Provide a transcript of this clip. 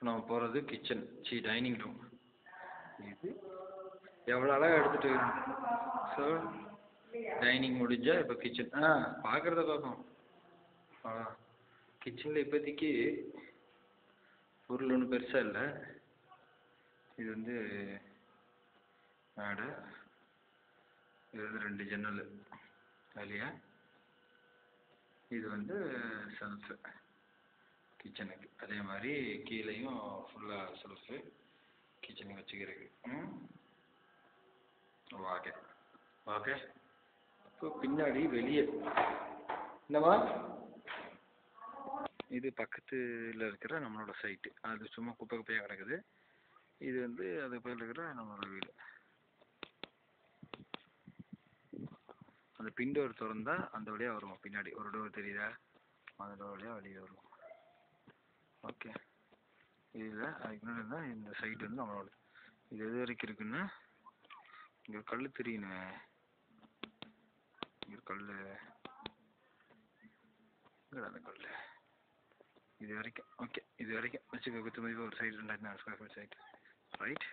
நம்ம போகிறது kitchen dining room. இது எவ்வளோ அழகாக எடுத்துகிட்டு ஸோ டைனிங் முடிஞ்சால் இப்போ கிச்சன் பார்க்குறத பார்ப்போம். கிச்சனில் இப்போதைக்கு பொருள் ஒன்றும் பெருசாக இல்லை. இது வந்து மேடை, இது வந்து 2 ஜன்னல் இல்லையா. இது வந்து செல்ஃபு கிச்சனுக்கு. அதே மாதிரி கீழேயும் ஃபுல்லாக செல்ஃபு கிச்சனுக்கு வச்சுக்கிறதுக்கு. Okay okay. இப்போ பின்னாடி வெளியே என்னவா, இது பக்கத்தில் இருக்கிற நம்மளோட சைட்டு. அது சும்மா குப்பை குப்பையாக கிடக்குது. இது வந்து அது பக்கத்தில் இருக்கிற நம்மளோட வீடு. அந்த பின் டோர் திறந்தா அந்த வழியாக வருவோம். பின்னாடி ஒரு டோர் தெரியுதா, அந்த டோர் வழியாக வெளியே வருவோம். ஓகே. இதில் அதுக்கு முன்னாடி இருந்தால் இந்த சைட்டு வந்து நம்மளோட. இது எது வரைக்கும் இருக்குன்னா, இங்கே கல் தெரியணுமே, இங்கே கல் அந்த கல் இது வரைக்கும். ஓகே, இது வரைக்கும் வச்சுக்க. 100 ஒரு side 2400 square feet site. Right.